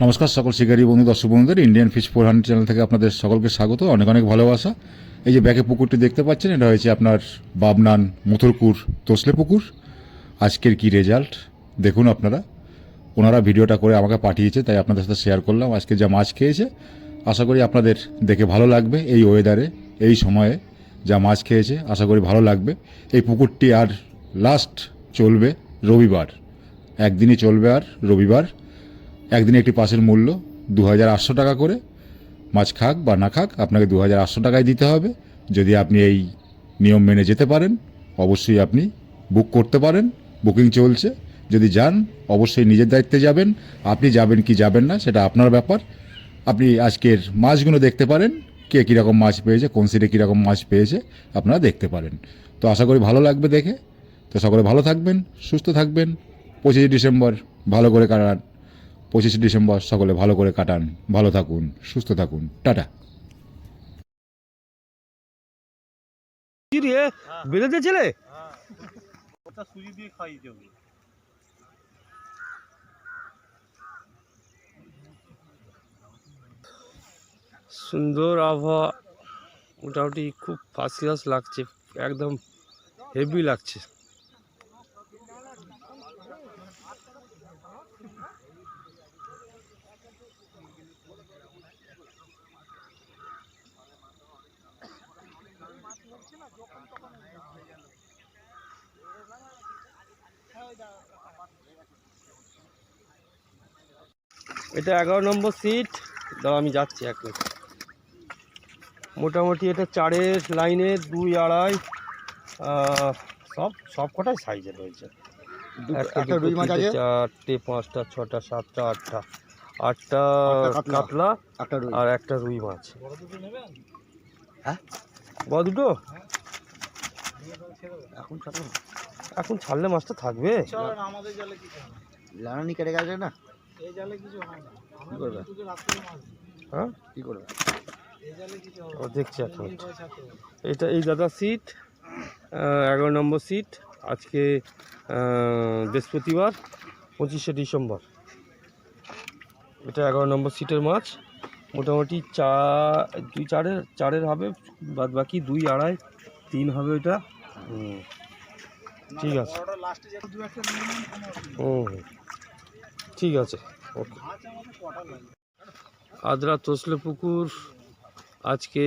নমস্কার সকল শিকারী বন্ধু দর্শক বন্ধুদের ইন্ডিয়ান ফিশ 400 চ্যানেল থেকে আপনাদের সকলকে স্বাগত, অনেক অনেক ভালোবাসা। এই যে ব্যাকে পুকুরটি দেখতে পাচ্ছেন, এটা হয়েছে আপনার বাবনান মথুরপুর তোসলে পুকুর। আজকের কি রেজাল্ট দেখুন আপনারা। ওনারা ভিডিওটা করে আমাকে পাঠিয়েছে, তাই আপনাদের সাথে শেয়ার করলাম। আজকে যা মাছ খেয়েছে আশা করি আপনাদের দেখে ভালো লাগবে। এই ওয়েদারে এই সময়ে যা মাছ খেয়েছে আশা করি ভালো লাগবে। এই পুকুরটি আর লাস্ট চলবে রবিবার, একদিনই চলবে। আর রবিবার একদিনে একটি পাসের মূল্য 2800 টাকা করে। মাছ খাক বা না খাক আপনাকে 2800 টাকায় দিতে হবে। যদি আপনি এই নিয়ম মেনে যেতে পারেন অবশ্যই আপনি বুক করতে পারেন, বুকিং চলছে। যদি যান অবশ্যই নিজের দায়িত্বে যাবেন। আপনি যাবেন কি যাবেন না সেটা আপনার ব্যাপার। আপনি আজকের মাছগুলো দেখতে পারেন, কে কীরকম মাছ পেয়েছে, কোন সিটে কীরকম মাছ পেয়েছে আপনারা দেখতে পারেন। তো আশা করি ভালো লাগবে দেখে। তো সকলে ভালো থাকবেন, সুস্থ থাকবেন। 25 ডিসেম্বর ভালো করে কাটান। 25 ডিসেম্বর সকলে ভালো করে কাটান, ভালো থাকুন, সুস্থ থাকুন, টাটা। বেরোতে ছেলে সুন্দর আবহাওয়া, মোটামুটি খুব ফার্স্ট ক্লাস লাগছে, একদম হেভি লাগছে। এটা 11 নম্বর সিট। দাও আমি যাচ্ছি এক মিনিট। মোটামুটি এটা 4-এর লাইনের 2, 2.5 সব কটাই সাইজের রয়েছে। 4টে 5টা 6টা 7টা 8টা কাতলা আর একটা রুই মাছ। বড় দুটো এখন ছাড়লে মাছটা থাকবে। লাগানি কেটে গেছে না, হ্যাঁ কি করবে ও দেখছি এখন। এটা এই দাদা সিট 11 নম্বর সিট। আজকে বৃহস্পতিবার 25শে ডিসেম্বর। এটা 11 নম্বর সিটের মাছ। মোটামুটি 4-4 হবে, বাদ বাকি 2, 2.5, 3 হবে ওইটা। ঠিক আছে, ঠিক আছে, ওকে। আদ্রা তোসলে পুকুর আজকে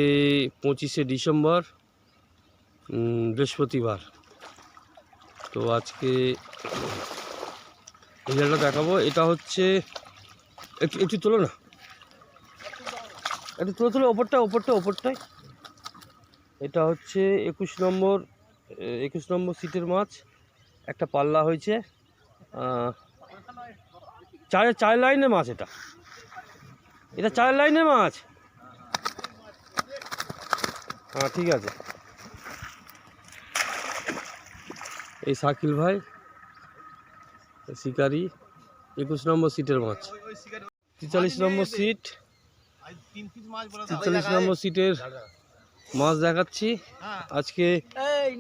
25শে ডিসেম্বর বৃহস্পতিবার। তো আজকে রেজাল্টটা দেখাবো। এটা হচ্ছে একটু তোলো না, একটু তোলো ওপরটায়। এটা হচ্ছে 21 নম্বর সিটের মাছ। একটা পাল্লা হয়েছে 4 লাইনের মাছ। এটা 4 লাইনের মাছ। হ্যাঁ ঠিক আছে। এই শাকিল ভাই শিকারি 21 নম্বর সিটের মাছ। 43 নম্বর সিট, 43 নম্বর সিটের মাছ দেখাচ্ছি। আজকে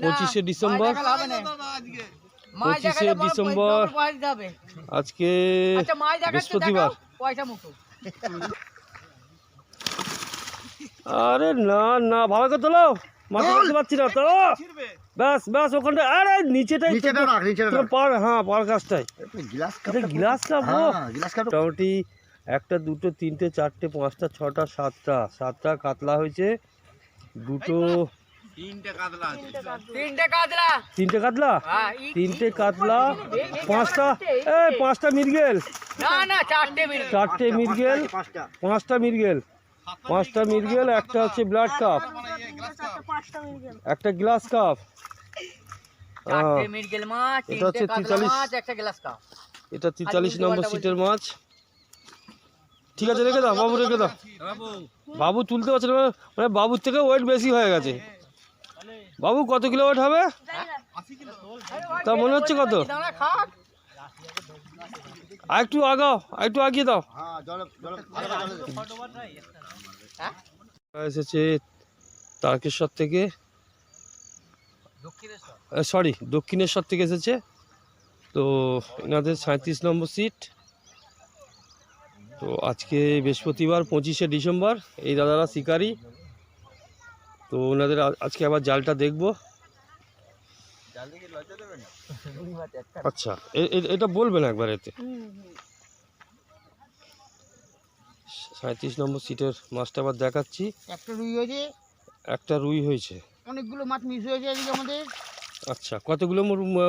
25শে ডিসেম্বর, 25শে ডিসেম্বর আজকে বৃহস্পতিবার। আরে না না, ভালো করে তোলো, মাছ দেখতে পাচ্ছি না তো। ব্যাস ওখানটা, আরে নিচেটাই পার, হ্যাঁ পার কাজটাই গ্লাস কাপ। মোটামুটি 1, 2, 3, 4, 5, 6, 7টা কাতলা হয়েছে। তিনটে কাতলা 5টা মৃগেল, 4টে মৃগেল, 5টা মৃগেল, 5টা মৃগেল, একটা হচ্ছে ব্লাড কাপ, একটা গ্লাস কাপ। এটা হচ্ছে 43 নম্বর সিটের মাছ। ঠিক আছে, রেখে দাও বাবু, রেখে দাও। বাবু তুলতে পারছে না, মানে বাবুর থেকে ওয়েট বেশি হয়ে গেছে। বাবু কত কিলো ওয়েট হবে তা মনে হচ্ছে? কত? আর একটু আগাও, একটু আগিয়ে দাও। এসেছে তারকেশ্বর থেকে, দক্ষিণেশ্বর থেকে এসেছে। তো এনাদের 37 নম্বর সিট। তো আজকে বৃহস্পতিবার 25শে ডিসেম্বর, এই দাদারা শিকারি। তো ওনাদের আজকে আবার জালটা দেখবো। আচ্ছা, এটা বলবেন একবার এতে। 37 নম্বর সিটের মাছটা আবার দেখাচ্ছি। একটা রুই হয়েছে, একটা রুই হয়েছে, অনেকগুলো মাছ মিস হয়েছে এদিকে আমাদের। আচ্ছা, কতগুলো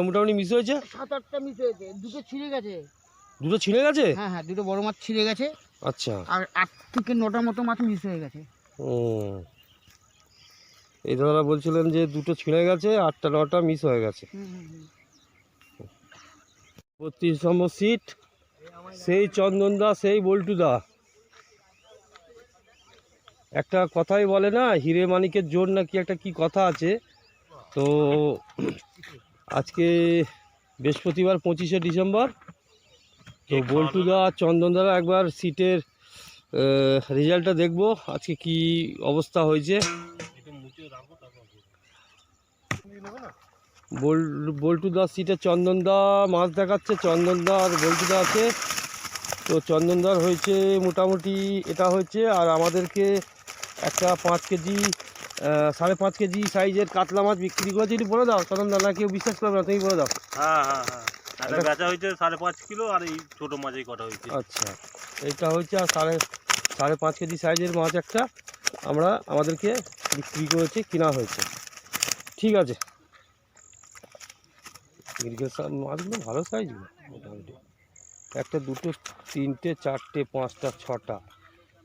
মোটামুটি মিস হয়েছে? 7-8টা মিস হয়েছে, দুটো ছিঁড়ে গেছে। দুটো ছিঁড়ে গেছে? হ্যাঁ হ্যাঁ, দুটো বড় মাছ ছিঁড়ে গেছে। আচ্ছা, আর 8 থেকে 9টার মতো মাছ মিস হয়ে গেছে। ও, এই দাদারা বলছিলেন যে দুটো ছিঁড়ে গেছে, 8টা 9টা মিস হয়ে গেছে। 32 নম্বর সিট, সেই চন্দনদা, সেই বল্টুদা। একটা কথাই বলে না, হিরে মানিকের জোর নাকি একটা কি কথা আছে। তো আজকে বৃহস্পতিবার 25শে ডিসেম্বর। তো বল্টুদা চন্দনদারা একবার সিটের রেজাল্টটা দেখবো আজকে কি অবস্থা হয়েছে। বল্টুদা সিটে চন্দনদা মাছ দেখাচ্ছে, চন্দনদা আর বল্টুদা আছে। তো চন্দনদার হয়েছে মোটামুটি এটা হয়েছে, আর আমাদেরকে একটা 5 কেজি 5.5 কেজি সাইজের কাতলা মাছ বিক্রি করেছে। এটি বলে দাও চন্দনদা, না কেউ বিশ্বাস করবে না, তুমি বলে দাও। হ্যাঁ, এটা বেচা হয়েছে 5.5 কিলো, আর এই ছোট মাছই কটা হয়েছে। আচ্ছা, এইটা হচ্ছে, আর 5.5 কেজি সাইজের মাছ একটা আমাদেরকে বিক্রি করেছে, কিনা হয়েছে। ঠিক আছে, মাছগুলো ভালো সাইজগুলো মোটামুটি। একটা, দুটো, তিনটে, চারটে, পাঁচটা,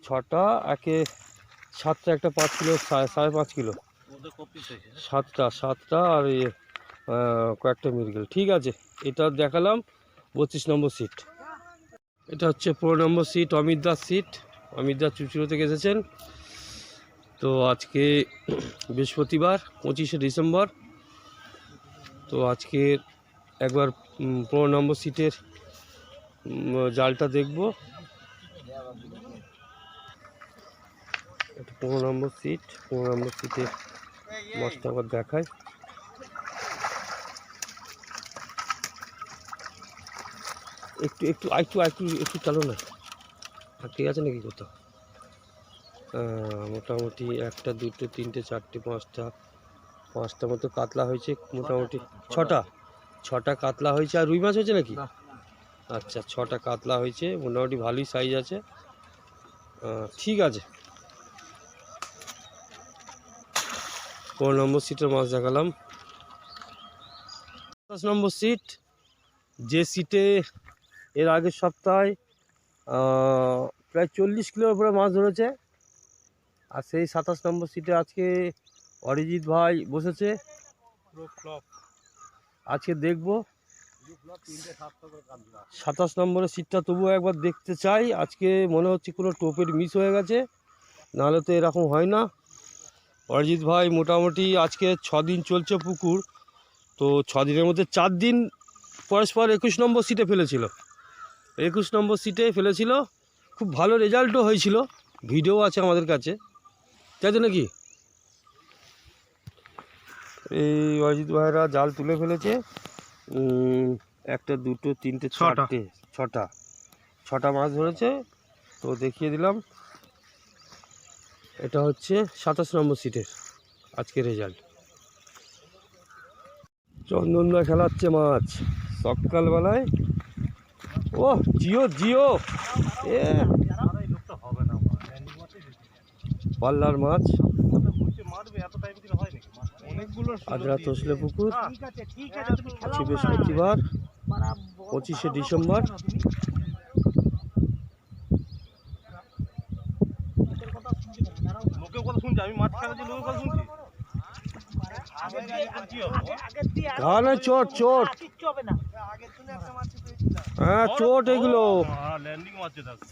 ছটা, একে 7টা, একটা 5 কিলো, 5.5 কিলো, 7টা আর কয়েকটা মৃগেল। ঠিক আছে, এটা দেখালাম 32 নম্বর সিট। এটা হচ্ছে 15 নম্বর সিট, অমিত দাস সিট। অমিত দাস চুচুড়ো থেকে এসেছেন। তো আজকে বৃহস্পতিবার 25শে ডিসেম্বর। তো আজকে একবার 15 নম্বর সিটের জালটা দেখব। 15 নম্বর সিটের মাছটা আবার দেখায়। একটু চালো না, ঠিক আছে নাকি কোথাও? মোটামুটি 1টা, 2টো, 3টে, 4টে, 5টা মতো কাতলা হয়েছে। মোটামুটি 6টা কাতলা হয়েছে। আর রুই মাছ হয়েছে নাকি? আচ্ছা, 6টা কাতলা হয়েছে, মোটামুটি ভালোই সাইজ আছে। ঠিক আছে, 15 নম্বর সিটের মাছ দেখালাম। 27 নম্বর সিট, যে সিটে এর আগের সপ্তাহে প্রায় 40 কিলোর উপরে মাছ ধরেছে, আর সেই 27 নম্বর সিটে আজকে অরিজিৎ ভাই বসেছে। আজকে দেখব 27 নম্বরের সিটটা, তবুও একবার দেখতে চাই। আজকে মনে হচ্ছে কোনো টোপের মিস হয়ে গেছে, নাহলে তো এরকম হয় না। অরিজিৎ ভাই মোটামুটি আজকে 6 দিন চলছে পুকুর। তো 6 দিনের মধ্যে 4 দিন পরস্পর 21 নম্বর সিটে ফেলেছিল। 21 নম্বর সিটে ফেলেছিল, খুব ভালো রেজাল্টও হয়েছিল, ভিডিও আছে আমাদের কাছে, তাই তো নাকি? এই অরিজিৎ ভাইরা জাল তুলে ফেলেছে। 1টা, 2টো, 3টে, 4টে, 6টা মাছ ধরেছে। তো দেখিয়ে দিলাম, এটা হচ্ছে 27 নম্বর সিটের আজকে রেজাল্ট। চন্দনদা খেলাচ্ছে মাছ সকালবেলায়। ও জিও এ পাল্লার মাছ, আদ্রা তসলে পুকুর। বৃহস্পতিবার 25শে ডিসেম্বর। আমি মাছ খেলা যে লোকের কথা শুনছি। গানে চোট, হ্যাঁ চোট এগুলো। ল্যান্ডিং মারছে তাকে,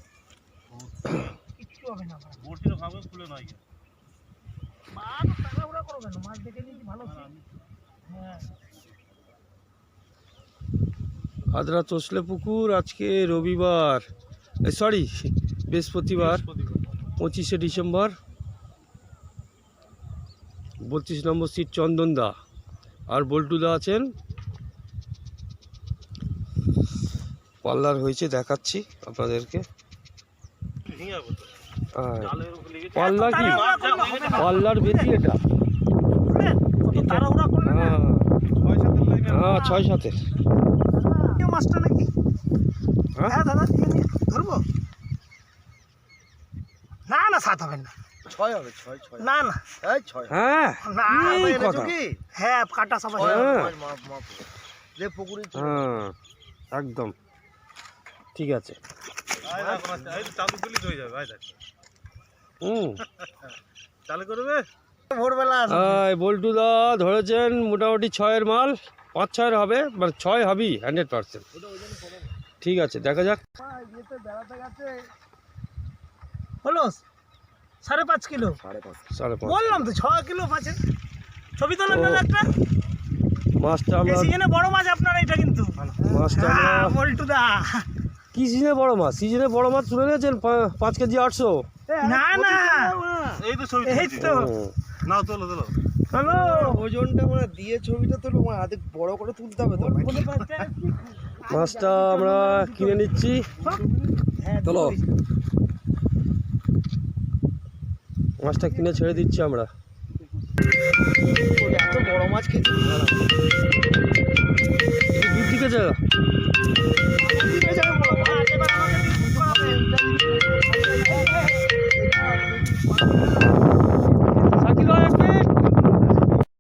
বড়শিটা ভাবে খুলে নয়। আদ্রা তসলে পুকুর আজকে রবিবার, সরি বৃহস্পতিবার 25শে ডিসেম্বর। 32 নম্বর সিট চন্দনদা আর বল্টুদা আছেন। পাল্লার হয়েছে, দেখাচ্ছি আপনাদেরকে। হ্যাঁ। পাল্লা কি পাল্লার বেশি এটা হ্যাঁ হ্যাঁ 6-7 মাছটা নাকি হ্যাঁ? হ্যাঁ দাদা দিয়ে নিন, ধরবো না না 7 হবে না 6 হবে 6 না না এই 6 হ্যাঁ না এই কথা হ্যাঁ কাটা সবাই হ্যাঁ যে পুকুরে হ্যাঁ একদম ঠিক আছে চালু করলে হয়ে যাবে ভাই হুম চালু করবে ভোরবেলা এই বল্টু দা ধরেছেন মোটামুটি 6-এর মাল 5-6-এর হবে মানে 6 হবেই 100%। ঠিক আছে দেখা যাক হলো 5.5 কিলো 5.5 বললাম তো 6 কিলো আছে ছবি তোলেন ও। না একটা মাছটা এই আমরা সিজনে বড় মাছ আপনার এটা কিন্তু মাছটা আমরা বল্টু দা কি সিজনে বড় মাছ সিজনে বড় মাছ তুলে নিয়েছেন 5 কেজি 800 না না এই তো ছবি এই তো নাও তোলো চলো ওজনটা মানে দিয়ে ছবিটা তোলো মানে হাতে বড় করে তুলতে হবে তো মাছটা আমরা কিনে নিচ্ছি চলো মাছটা কিনে ছেড়ে দিচ্ছি আমরা এত বড় মাছ খেতে দূর দিকে জায়গা